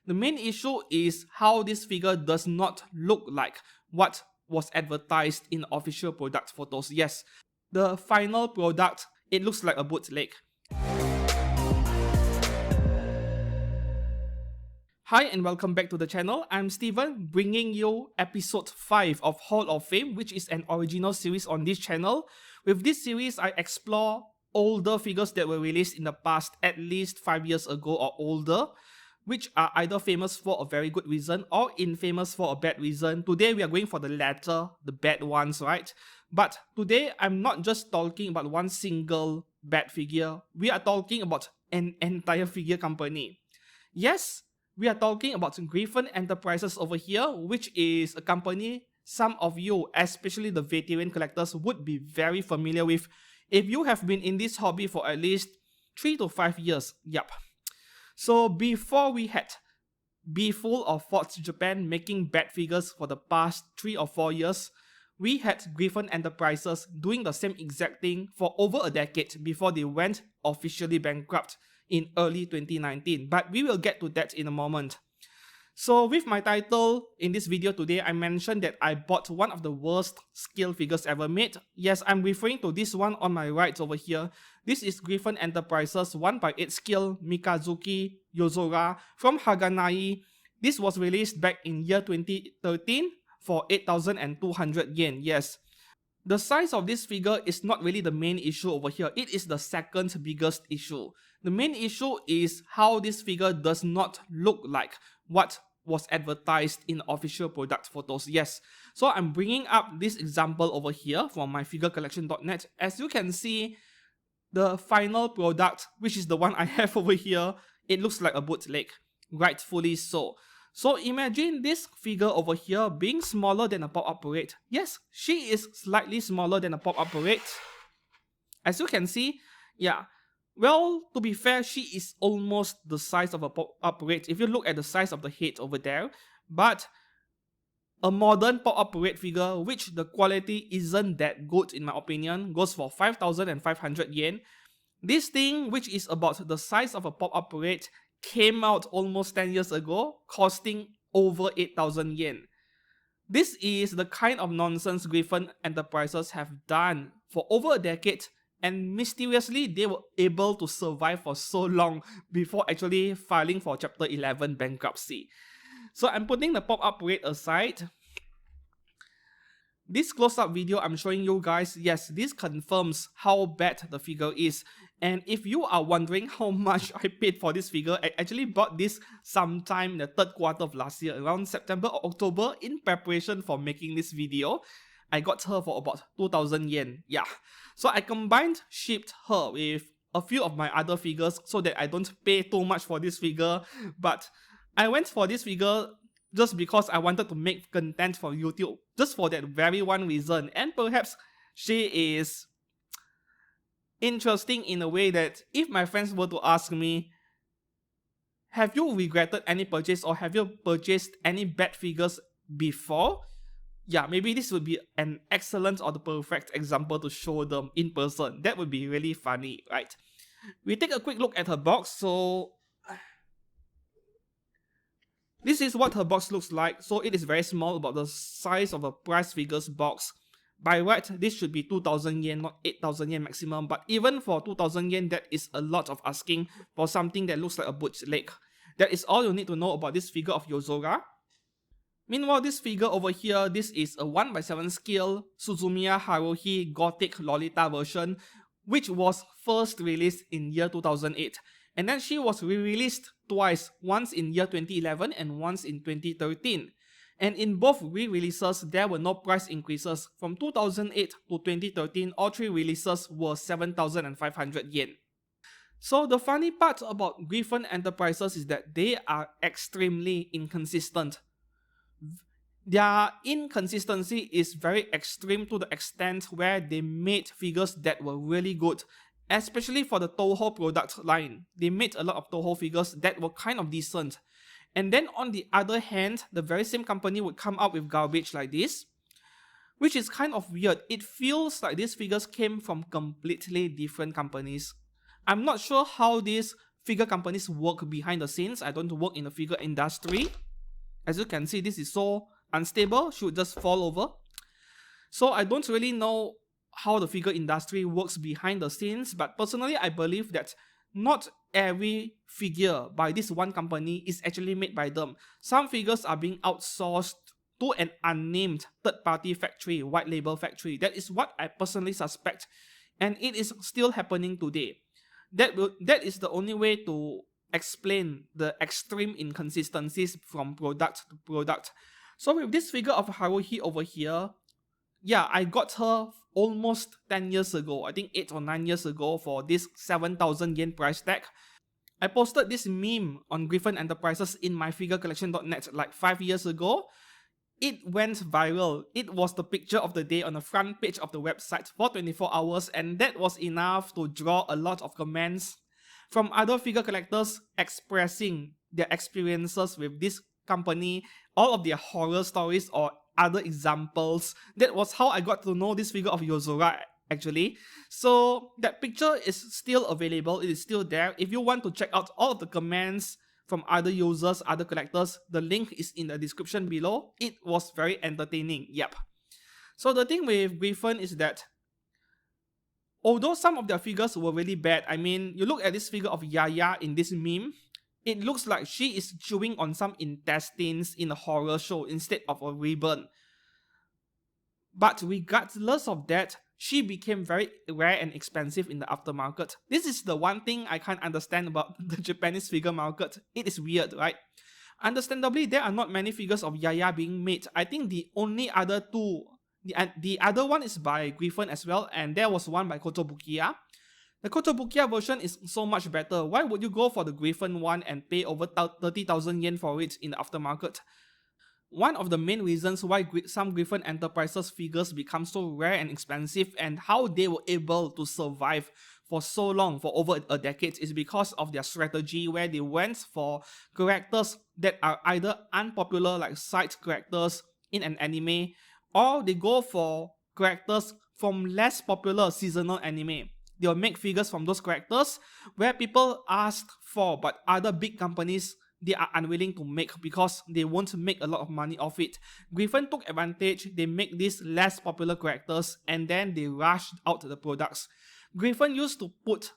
The main issue is how this figure does not look like what was advertised in official product photos. Yes, the final product, it looks like a bootleg. Hi and welcome back to the channel. I'm Steven, bringing you episode 5 of Hall of Fame, which is an original series on this channel. With this series, I explore older figures that were released in the past at least 5 years ago or older, which are either famous for a very good reason or infamous for a bad reason. Today we are going for the latter, the bad ones, right? But today I'm not just talking about one single bad figure. We are talking about an entire figure company. Yes, we are talking about Griffon Enterprises over here, which is a company some of you, especially the veteran collectors, would be very familiar with if you have been in this hobby for at least 3 to 5 years. Yup. So before we had Bfull or Fots Japan making bad figures for the past 3 or 4 years, we had Griffon Enterprises doing the same exact thing for over a decade before they went officially bankrupt in early 2019. But we will get to that in a moment. So with my title in this video today, I mentioned that I bought one of the worst scale figures ever made. Yes, I'm referring to this one on my right over here. This is Griffon Enterprises 1/8 scale Mikazuki Yozora from Haganai. This was released back in year 2013 for 8,200 yen. Yes. The size of this figure is not really the main issue over here. It is the second biggest issue. The main issue is how this figure does not look like what was advertised in official product photos. Yes, so I'm bringing up this example over here from myfigurecollection.net. As you can see, the final product, which is the one I have over here, it looks like a bootleg, rightfully so. So imagine this figure over here being smaller than a pop-up parade. Yes, she is slightly smaller than a pop-up parade. As you can see, yeah. Well, to be fair, she is almost the size of a pop-up parade if you look at the size of the head over there. But a modern pop-up parade figure, which the quality isn't that good in my opinion, goes for 5,500 yen. This thing, which is about the size of a pop-up parade, came out almost 10 years ago, costing over 8,000 yen. This is the kind of nonsense Griffon Enterprises have done for over a decade, and mysteriously they were able to survive for so long before actually filing for Chapter 11 bankruptcy. So I'm putting the pop-up parade aside. This close-up video I'm showing you guys, yes, this confirms how bad the figure is. And if you are wondering how much I paid for this figure, I actually bought this sometime in the third quarter of last year, around September or October, in preparation for making this video. I got her for about 2,000 yen, yeah. So I combined shipped her with a few of my other figures so that I don't pay too much for this figure. But I went for this figure just because I wanted to make content for YouTube, just for that very one reason. And perhaps she is interesting in a way that if my friends were to ask me, have you regretted any purchase or have you purchased any bad figures before? Yeah, maybe this would be an excellent or the perfect example to show them in person. That would be really funny, right? We take a quick look at her box. So this is what her box looks like. So it is very small, about the size of a price figures box. By right, this should be 2,000 yen, not 8,000 yen maximum. But even for 2,000 yen, that is a lot of asking for something that looks like a bootleg. That is all you need to know about this figure of Yozora. Meanwhile, this figure over here, this is a 1/7 scale Suzumiya Haruhi Gothic Lolita version, which was first released in year 2008. And then she was re-released twice, once in year 2011 and once in 2013. And in both re-releases, there were no price increases. From 2008 to 2013, all three releases were 7,500 yen. So the funny part about Griffon Enterprises is that they are extremely inconsistent. Their inconsistency is very extreme to the extent where they made figures that were really good, especially for the Toho product line. They made a lot of Toho figures that were kind of decent. And then on the other hand, the very same company would come out with garbage like this, which is kind of weird. It feels like these figures came from completely different companies. I'm not sure how these figure companies work behind the scenes. I don't work in the figure industry. As you can see, this is so unstable, should just fall over. So I don't really know how the figure industry works behind the scenes, but personally I believe that not every figure by this one company is actually made by them. Some figures are being outsourced to an unnamed third-party factory, white label factory. That is what I personally suspect, and it is still happening today. That is the only way to explain the extreme inconsistencies from product to product. So with this figure of Haruhi over here, yeah, I got her almost 10 years ago. I think 8 or 9 years ago for this 7,000 yen price tag. I posted this meme on Griffon Enterprises in myfigurecollection.net like 5 years ago. It went viral. It was the picture of the day on the front page of the website for 24 hours, and that was enough to draw a lot of comments from other figure collectors expressing their experiences with this company, all of their horror stories or other examples. That was how I got to know this figure of Yozora actually. So that picture is still available. It is still there. If you want to check out all of the comments from other users, other collectors, the link is in the description below. It was very entertaining. Yep. So the thing with Griffon is that although some of their figures were really bad, I mean, you look at this figure of Yaya in this meme, it looks like she is chewing on some intestines in a horror show instead of a ribbon. But regardless of that, she became very rare and expensive in the aftermarket. This is the one thing I can't understand about the Japanese figure market. It is weird, right? Understandably, there are not many figures of Yaya being made. I think the only other two, the other one is by Griffon as well, and there was one by Kotobukiya. The Kotobukiya version is so much better. Why would you go for the Griffon one and pay over 30,000 yen for it in the aftermarket? One of the main reasons why some Griffon Enterprises figures become so rare and expensive and how they were able to survive for so long, for over a decade, is because of their strategy where they went for characters that are either unpopular like side characters in an anime, or they go for characters from less popular seasonal anime. They'll make figures from those characters where people asked for, but other big companies, they are unwilling to make because they won't make a lot of money off it. Griffon took advantage. They make these less popular characters and then they rushed out the products. Griffon used to put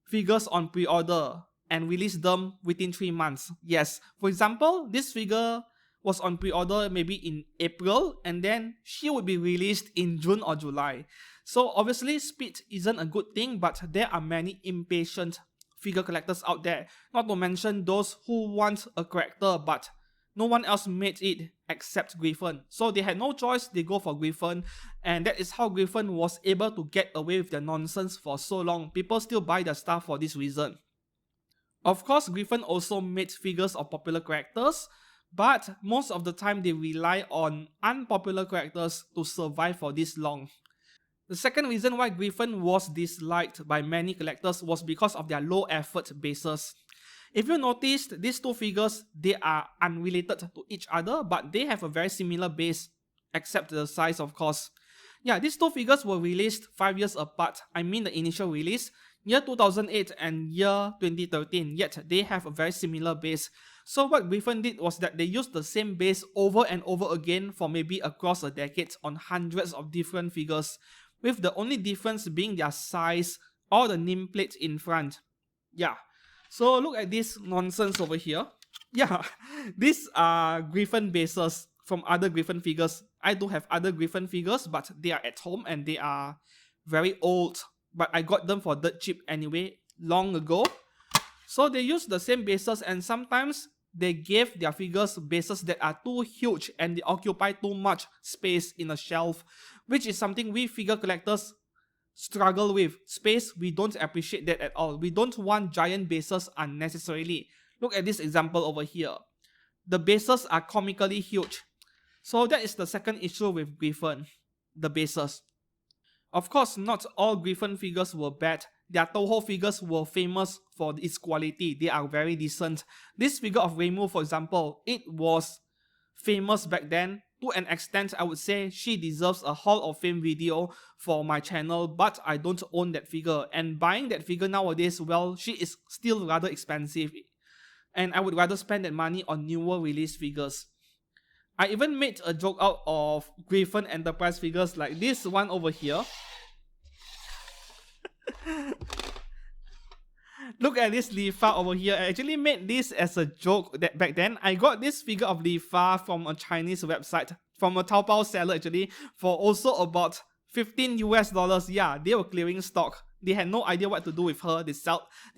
figures on pre-order and release them within 3 months. Yes, for example, this figure was on pre-order maybe in April and then she would be released in June or July. So obviously speed isn't a good thing, but there are many impatient figure collectors out there, not to mention those who want a character but no one else made it except Griffon. So they had no choice, they go for Griffon, and that is how Griffon was able to get away with their nonsense for so long. People still buy their stuff for this reason. Of course, Griffon also made figures of popular characters, but most of the time they rely on unpopular characters to survive for this long. The second reason why Griffon was disliked by many collectors was because of their low effort bases. If you noticed, these two figures, they are unrelated to each other, but they have a very similar base, except the size of course. Yeah, these two figures were released 5 years apart. I mean the initial release, year 2008 and year 2013, yet they have a very similar base. So what Griffon did was that they used the same base over and over again for maybe across a decade on hundreds of different figures, with the only difference being their size or the nameplate in front. Yeah, so look at this nonsense over here. Yeah, these are Griffon bases from other Griffon figures. I do have other Griffon figures, but they are at home and they are very old. But I got them for dirt cheap anyway, long ago. So they use the same bases and sometimes they gave their figures bases that are too huge and they occupy too much space in a shelf, which is something we figure collectors struggle with. Space, we don't appreciate that at all. We don't want giant bases unnecessarily. Look at this example over here. The bases are comically huge. So that is the second issue with Griffon, the bases. Of course, not all Griffon figures were bad. Their Toho figures were famous for its quality. They are very decent. This figure of Reimu, for example, it was famous back then to an extent, I would say she deserves a Hall of Fame video for my channel, but I don't own that figure. And buying that figure nowadays, well, she is still rather expensive. And I would rather spend that money on newer release figures. I even made a joke out of Griffon Enterprise figures like this one over here. Look at this Li Fa over here. I actually made this as a joke that back then. I got this figure of Li Fa from a Chinese website, from a Taobao seller actually, for also about 15 US dollars. Yeah, they were clearing stock. They had no idea what to do with her. They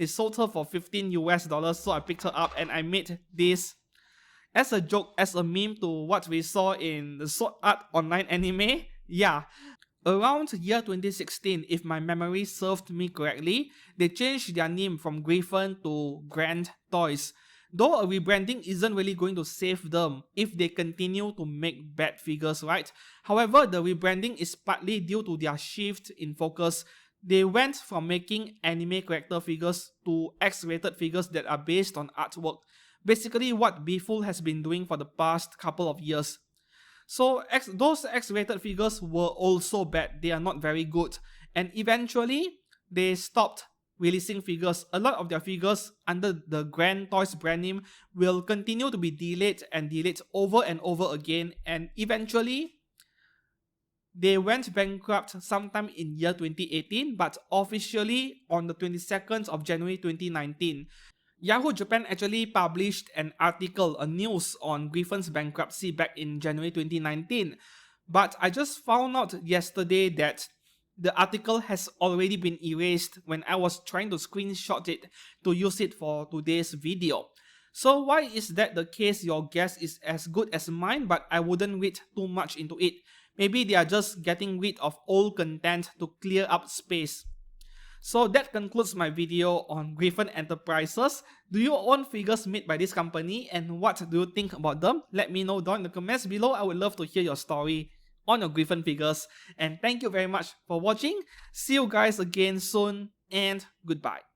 sold her for 15 US dollars, so I picked her up and I made this as a joke, as a meme to what we saw in the Sword Art Online anime. Yeah. Around year 2016, if my memory served me correctly, they changed their name from Griffon to Grand Toys. Though a rebranding isn't really going to save them if they continue to make bad figures, right? However, the rebranding is partly due to their shift in focus. They went from making anime character figures to X-rated figures that are based on artwork. Basically what Bfull has been doing for the past couple of years. So those X-rated figures were also bad. They are not very good. And eventually, they stopped releasing figures. A lot of their figures under the Grand Toys brand name will continue to be delayed and delayed over and over again. And eventually, they went bankrupt sometime in year 2018, but officially on the 22nd of January 2019. Yahoo Japan actually published an article, a news on Griffon's bankruptcy back in January 2019. But I just found out yesterday that the article has already been erased when I was trying to screenshot it to use it for today's video. So why is that the case? Your guess is as good as mine, but I wouldn't read too much into it. Maybe they are just getting rid of old content to clear up space. So that concludes my video on Griffon Enterprises. Do you own figures made by this company and what do you think about them? Let me know down in the comments below. I would love to hear your story on your Griffon figures. And thank you very much for watching. See you guys again soon and goodbye.